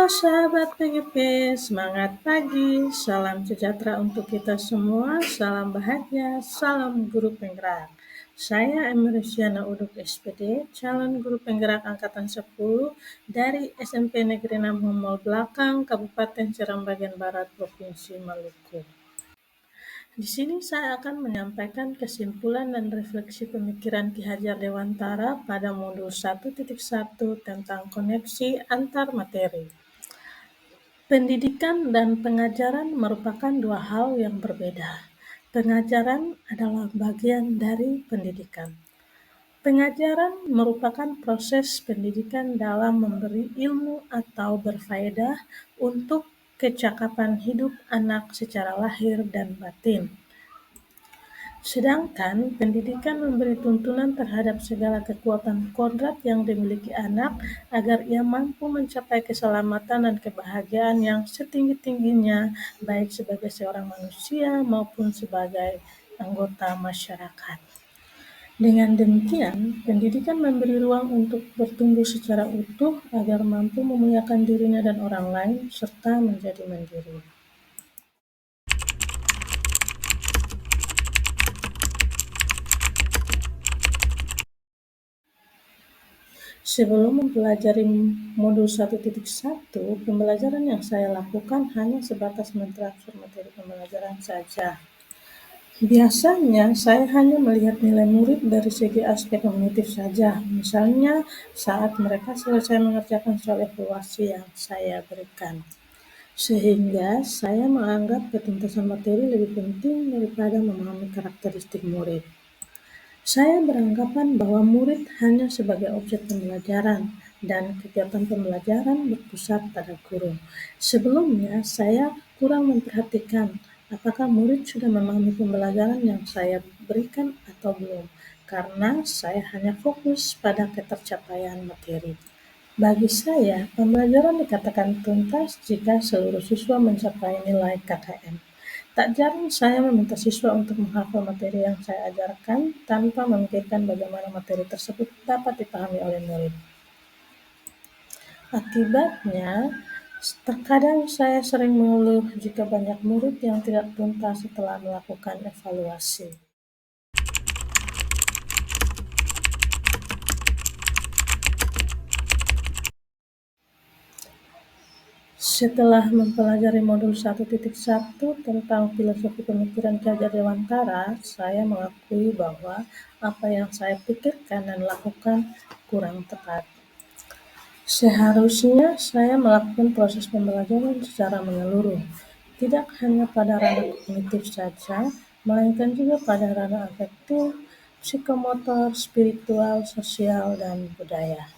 Sahabat PGP, semangat pagi, salam sejahtera untuk kita semua, salam bahagia, salam guru penggerak. Saya Emerysiana Uduk SPD, calon guru penggerak angkatan 10 dari SMP Negeri 6 Homol Belakang, Kabupaten Seram bagian Barat, Provinsi Maluku. Di sini saya akan menyampaikan kesimpulan dan refleksi pemikiran Ki Hajar Dewantara pada modul 1.1 tentang koneksi antar materi. Pendidikan dan pengajaran merupakan dua hal yang berbeda. Pengajaran adalah bagian dari pendidikan. Pengajaran merupakan proses pendidikan dalam memberi ilmu atau berfaedah untuk kecakapan hidup anak secara lahir dan batin. Sedangkan pendidikan memberi tuntunan terhadap segala kekuatan kodrat yang dimiliki anak agar ia mampu mencapai keselamatan dan kebahagiaan yang setinggi-tingginya baik sebagai seorang manusia maupun sebagai anggota masyarakat. Dengan demikian, pendidikan memberi ruang untuk bertumbuh secara utuh agar mampu memuliakan dirinya dan orang lain serta menjadi mandiri. Sebelum mempelajari modul 1.1, pembelajaran yang saya lakukan hanya sebatas mentransfer materi pembelajaran saja. Biasanya, saya hanya melihat nilai murid dari segi aspek kognitif saja, misalnya saat mereka selesai mengerjakan soal evaluasi yang saya berikan. Sehingga saya menganggap ketuntasan materi lebih penting daripada memahami karakteristik murid. Saya beranggapan bahwa murid hanya sebagai objek pembelajaran dan kegiatan pembelajaran berpusat pada guru. Sebelumnya, saya kurang memperhatikan apakah murid sudah memahami pembelajaran yang saya berikan atau belum, karena saya hanya fokus pada ketercapaian materi. Bagi saya, pembelajaran dikatakan tuntas jika seluruh siswa mencapai nilai KKM. Tak jarang saya meminta siswa untuk menghafal materi yang saya ajarkan tanpa memikirkan bagaimana materi tersebut dapat dipahami oleh murid. Akibatnya, terkadang saya sering mengeluh jika banyak murid yang tidak tuntas setelah melakukan evaluasi. Setelah mempelajari modul 1.1 tentang filosofi pemikiran Ki Hajar Dewantara, saya mengakui bahwa apa yang saya pikirkan dan lakukan kurang tepat. Seharusnya saya melakukan proses pembelajaran secara menyeluruh, tidak hanya pada ranah kognitif saja, melainkan juga pada ranah afektif, psikomotor, spiritual, sosial, dan budaya.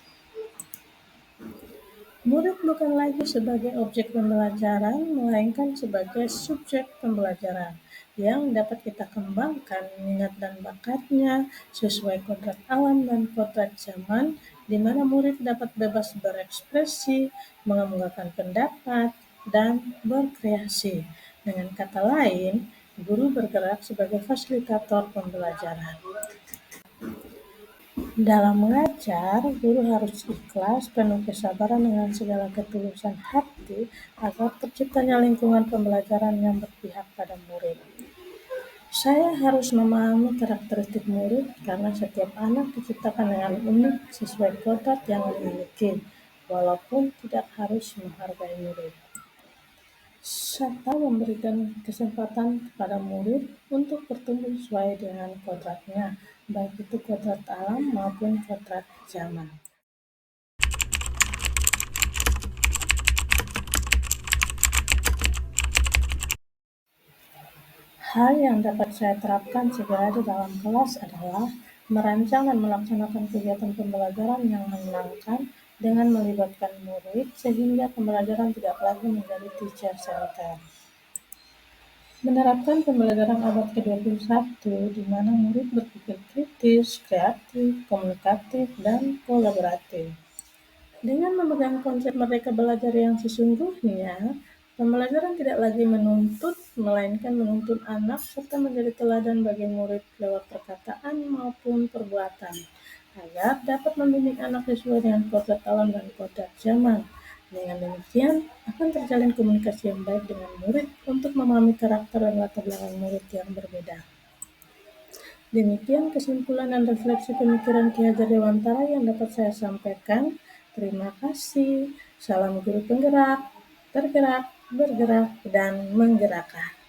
Murid bukan lagi sebagai objek pembelajaran, melainkan sebagai subjek pembelajaran yang dapat kita kembangkan minat dan bakatnya sesuai kodrat alam dan kodrat zaman, di mana murid dapat bebas berekspresi, mengemukakan pendapat, dan berkreasi. Dengan kata lain, guru bergerak sebagai fasilitator pembelajaran. Dalam mengajar, guru harus ikhlas, penuh kesabaran dengan segala ketulusan hati agar terciptanya lingkungan pembelajaran yang berpihak pada murid. Saya harus memahami karakteristik murid karena setiap anak diciptakan dengan unik sesuai kodrat yang dimiliki, walaupun tidak harus menghargai murid. Serta memberikan kesempatan kepada murid untuk bertumbuh sesuai dengan kodratnya, baik itu kodrat alam maupun kodrat zaman. Hal yang dapat saya terapkan segera di dalam kelas adalah merancang dan melaksanakan kegiatan pembelajaran yang menyenangkan dengan melibatkan murid sehingga pembelajaran tidak lagi menjadi teacher center. Menerapkan pembelajaran abad ke-21 di mana murid berpikir kritis, kreatif, komunikatif, dan kolaboratif. Dengan memegang konsep merdeka belajar yang sesungguhnya, pembelajaran tidak lagi menuntut, melainkan menuntun anak serta menjadi teladan bagi murid lewat perkataan maupun perbuatan, agar dapat membimbing anak sesuai dengan kodrat alam dan kodrat zaman. Dengan demikian, akan terjalin komunikasi yang baik dengan murid untuk memahami karakter dan latar belakang murid yang berbeda. Demikian kesimpulan dan refleksi pemikiran Ki Hajar Dewantara yang dapat saya sampaikan. Terima kasih. Salam guru penggerak, tergerak, bergerak, dan menggerakkan.